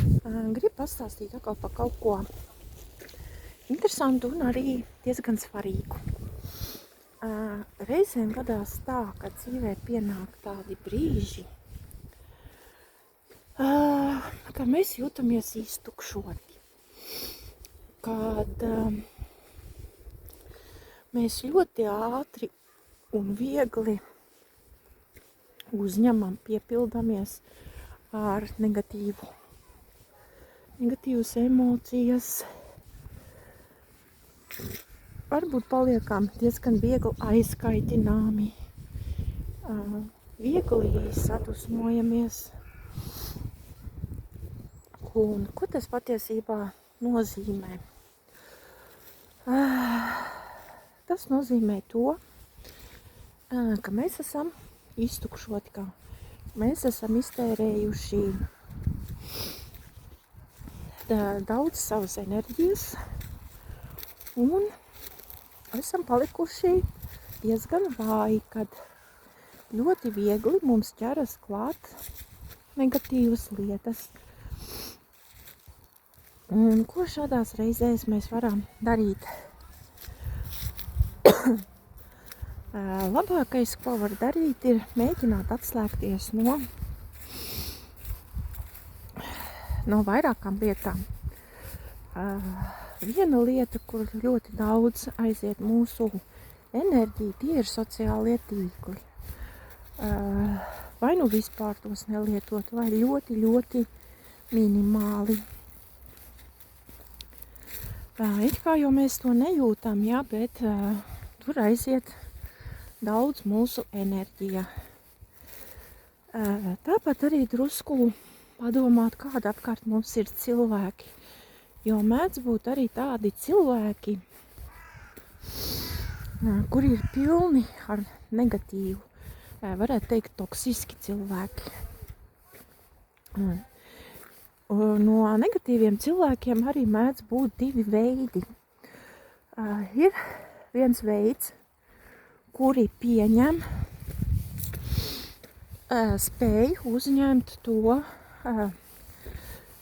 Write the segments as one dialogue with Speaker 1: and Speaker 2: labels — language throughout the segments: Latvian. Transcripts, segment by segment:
Speaker 1: Gribu pastāstīt atkal par kaut ko interesantu un arī diezgan svarīgu. Reizēm gadās tā, ka dzīvē pienāk tādi brīži, ka mēs jūtamies iztukšoti, kad mēs ļoti ātri un viegli uzņemam, piepildamies ar negatīvas emocijas. Varbūt paliekam diezgan viegli aizkaitināmi, viegli sadusmojamies. Un ko tas patiesībā nozīmē? Tas nozīmē to, ka mēs esam iztukšoti, ka mēs esam iztērējuši daudz savas enerģijas un esam palikuši diezgan vāji, kad ļoti viegli mums ķeras klāt negatīvas lietas. Un ko šādās reizēs mēs varam darīt? Labākais, ko var darīt, ir mēģināt atslēgties no vairākām lietām. Viena lieta, kur ļoti daudz aiziet mūsu enerģija, tie ir sociālie tīkli. Vai nu vispār tos nelietot, vai ļoti, ļoti minimāli. It kā jau mēs to nejūtam, jā, bet tur aiziet daudz mūsu enerģija. Tāpat arī drusku padomāt, kāda apkārt mums ir cilvēki. Jo mēdz būt arī tādi cilvēki, kuri ir pilni ar negatīvu, varētu teikt, toksiski cilvēki. No negatīviem cilvēkiem arī mēdz būt divi veidi. Ir viens veids, kuri pieņem, spēj uzņemt to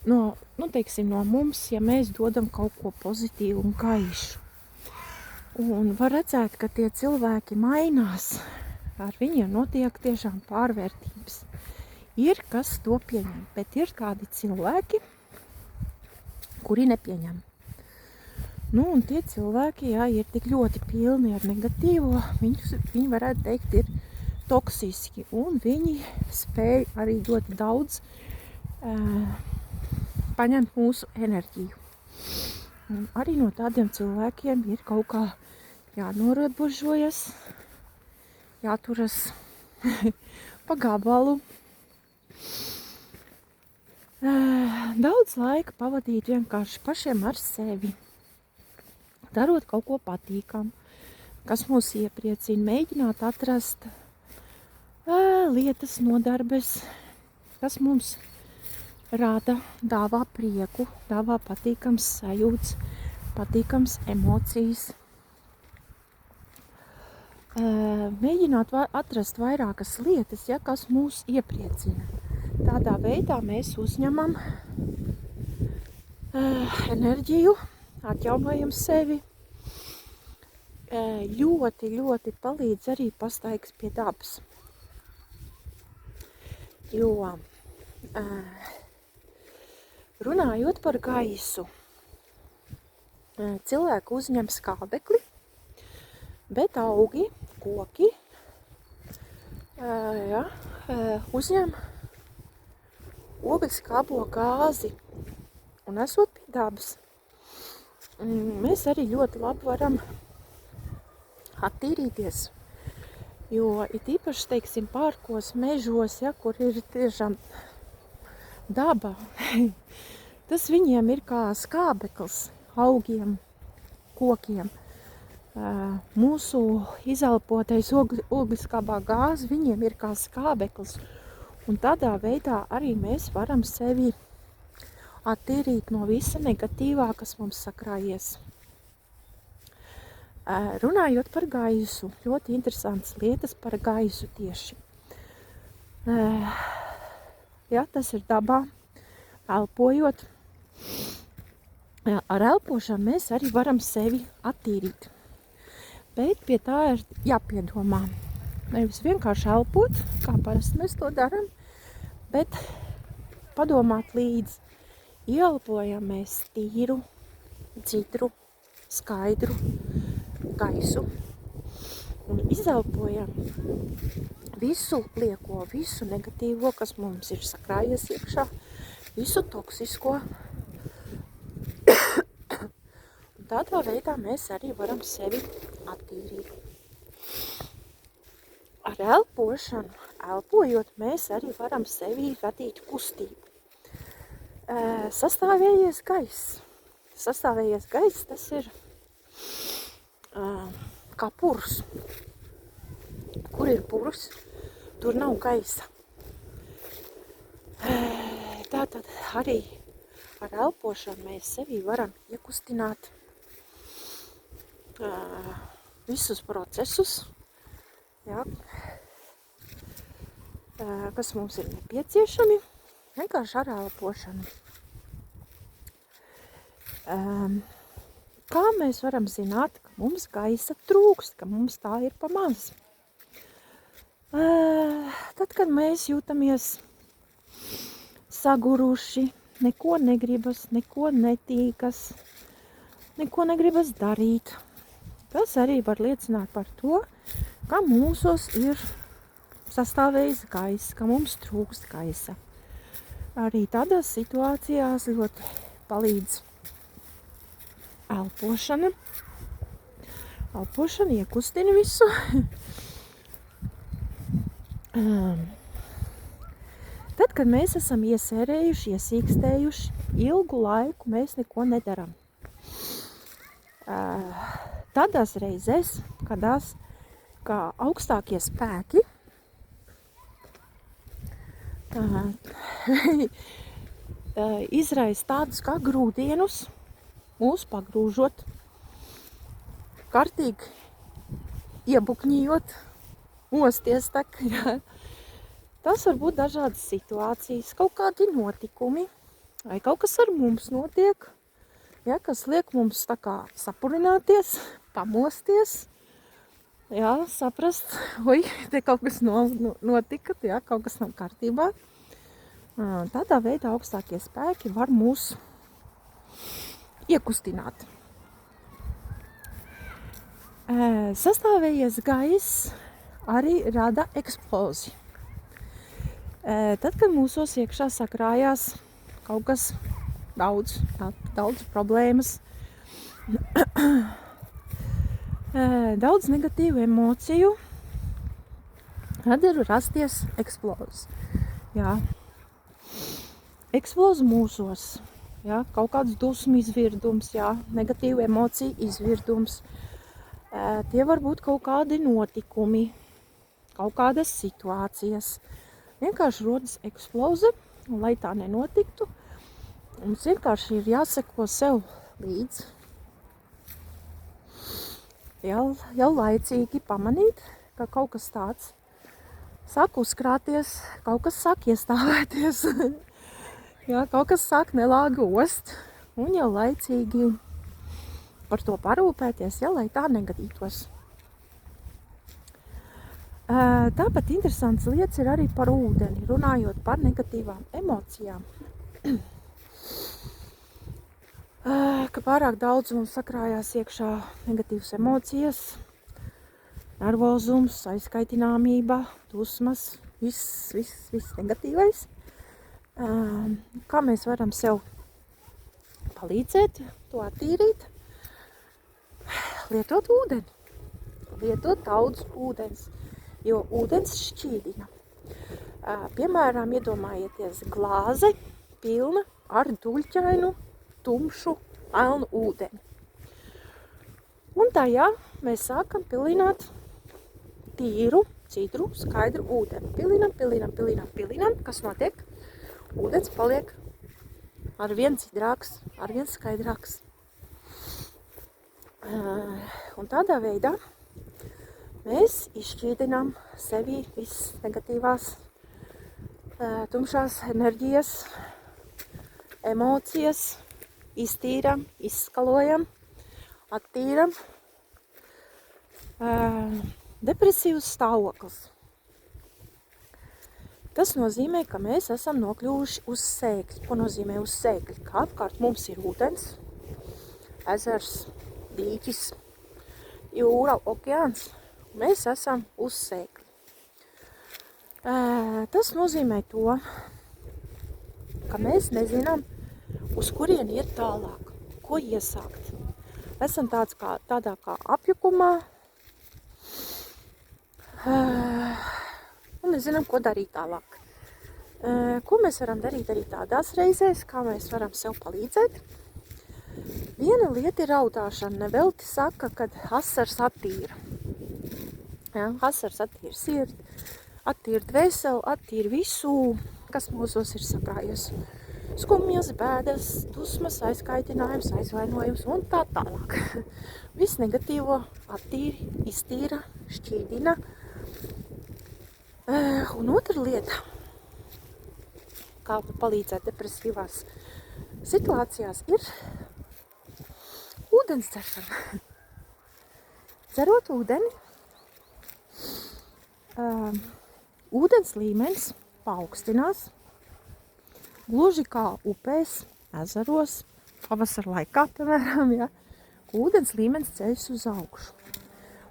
Speaker 1: no mums, ja mēs dodam kaut ko pozitīvu un gaišu. Un var redzēt, ka tie cilvēki mainās, ar viņiem notiek tiešām pārvērtības. Ir, kas to pieņem, bet ir kādi cilvēki, kuri nepieņem. Un tie cilvēki, jā, ir tik ļoti pilni ar negatīvo, viņi varētu teikt, ir toksiski, un viņi spēj arī ļoti daudz paņemt mūsu enerģiju. Un arī no tādiem cilvēkiem ir kaut kā jānorobežojas, jāturas pa gabalu. Daudz laika pavadīt vienkārši pašiem ar sevi, darot kaut ko patīkamu, kas mūs iepriecina, mēģināt atrast lietas, nodarbes, kas mums rāda, dāvā prieku, dāvā patīkams sajūts, patīkams emocijas. Mēģināt atrast vairākas lietas, ja, kas mūs iepriecina. Tādā veidā mēs uzņemam enerģiju, atjaunojam sevi. Ļoti, ļoti palīdz arī pastaigas pie dabas. Jo runājot par gaisu, cilvēki uzņem skābekli, bet augi, koki uzņem ogleskābo gāzi. Un esot pie dabas, mēs arī ļoti labi varam attīrīties. Jo it īpaši, teiksim, parkos, mežos, ja, kur ir tiešām daba, tas viņiem ir kā skābeklis augiem, kokiem. Mūsu izelpotais ogleskābā gāze viņiem ir kā skābeklis. Un tādā veidā arī mēs varam sevi attīrīt no visa negatīvā, kas mums sakrājies. Runājot par gaisu, ļoti interesantas lietas par gaisu tieši. Jā, tas ir dabā. elpojot. Ar elpošanu mēs arī varam sevi attīrīt. Bet pie tā ir jāpiedomā. Nevis vienkārši elpot, kā parasti mēs to darām, bet padomāt līdzi. Ieelpojam mēs tīru, dzidru, skaidru gaisu un izelpojam visu lieko, visu negatīvo, kas mums ir sakrājies iekšā, visu toksisko. Un tādā veidā mēs arī varam sevi attīrīt. Ar elpošanu, elpojot, mēs arī varam sevi radīt kustību. Sastāvējies gaiss. Sastāvējies gaiss, tas ir kā purs. Kur ir purs, tur nav gaisa. Tātad arī ar elpošanu mēs sevi varam iekustināt visus procesus, jā, kas mums ir nepieciešami, vienkārši ar elpošanu. Kā mēs varam zināt, ka mums gaisa trūkst, ka mums tā ir pa maz? Tad, kad mēs jūtamies saguruši, neko negribas, neko netīkas, neko negribas darīt, tas arī var liecināt par to, ka mūsos ir sastāvējis gaiss, ka mums trūkst gaisa. Arī tādās situācijās ļoti palīdz elpošana. Elpošana iekustina visu. Tad, kad mēs esam iesērējuši, iesīkstējuši, ilgu laiku mēs neko nedaram. Tādās reizēs, kadās kā augstākie spēki izraisa tādus kā grūdienus, mūs pagrūžot, kārtīgi iebukņījot, mosties tak, jā. Tas var būt dažādas situācijas, kaut kādi notikumi, vai kaut kas ar mums notiek, jā, kas liek mums tā kā sapurināties, pamosties, jā, saprast, oi, te kaut kas notika, jā, kaut kas nav kārtībā. Tādā veidā augstākie spēki var mūs iekustināt. Sastāvējies gaiss arī rada eksploziju. Tad, kad mūsos iekšā sakrājās kaut kas daudz problēmas, daudz negatīvu emociju, tad ir rasties eksplozija. Jā. Eksplozi mūsos, jā, kaut kāds dusmu izvirdums, jā, negatīvu emociju izvirdums. Tie var būt kaut kādi notikumi, kaut kādas situācijas. Vienkārši rodas eksploze, un lai tā nenotiktu, mums vienkārši ir jāseko sev līdzi. Jau laicīgi pamanīt, ka kaut kas tāds sāk uzkrāties, kaut kas sāk iestāvēties, jā, kaut kas sāk nelāgi ost, un jau laicīgi par to parūpēties, ja, lai tā negadītos. Tāpat interesants lietas ir arī par ūdeni, runājot par negatīvām emocijām. Ka pārāk daudz mums sakrājās iekšā negatīvas emocijas, nervozums, aizskaitināmība, dusmas, viss negatīvais. Kā mēs varam sev palīdzēt, to attīrīt? Lietot ūdeni, lietot daudz ūdens, jo ūdens šķīdina. Piemēram, iedomājieties glāze pilna ar duļķainu, tumšu, melnu ūdeni. Un tajā mēs sākam pilināt tīru, dzidru, skaidru ūdeni. Pilinam, kas notiek? Ūdens paliek arvien dzidrāks, arvien skaidrāks. Un tādā veidā mēs izšķīdinām sevi visas negatīvās, tumšās enerģijas, emocijas iztīram, izskalojam, attīram. Depresīvs stāvoklis. Tas nozīmē, ka mēs esam nokļuvuši uz sēkļa. Ko nozīmē uz sēkļa? Kā apkārt mums ir ūdens, ezers, dīķis, jūra, okeāns. Mēs esam uz sēkļa. Tas nozīmē to, ka mēs nezinām, uz kurien iet tālāk, ko iesākt. Esam tādā kā apjukumā, un nezinām, ko darīt tālāk. Ko mēs varam darīt arī tādās reizēs, kā mēs varam sev palīdzēt? Viena lieta ir raudāšana. Nevelti saka, kad asars attīra. Ja, asars attīra sirdi, attīra dvēseli, attīra visu, kas mūsos ir sakrājies. Skumjas, bēdas, dusmas, aizkaitinājums, aizvainojums un tā tālāk. Viss negatīvo attīra, iztīra, šķīdina. Un otra lieta, kā palīdzēt depresīvās situācijās, ir ūdens dzeršana. Dzerot ūdeni, ūdens līmenis paaugstinās, gluži kā upēs, ezeros, pavasara laikā, piemēram, ja, ūdens līmenis ceļas uz augšu.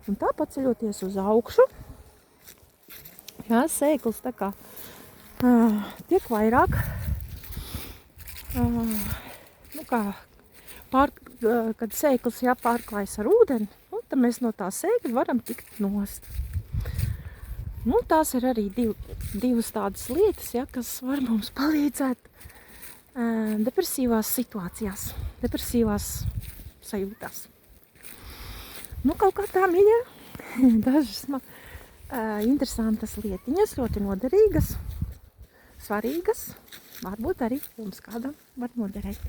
Speaker 1: Un tā paceļoties uz augšu, jā, sēklis tā kā tiek vairāk, kad sēklis jāpārklājas ar ūdeni, tad mēs no tā sēkļa varam tikt nost. Tās ir arī divas tādas lietas, ja, kas var mums palīdzēt depresīvās situācijās, depresīvās sajūtās. Kaut kā tā, mīļā, dažas interesantas lietiņas, ļoti noderīgas, svarīgas, varbūt arī jums kādam var noderēt.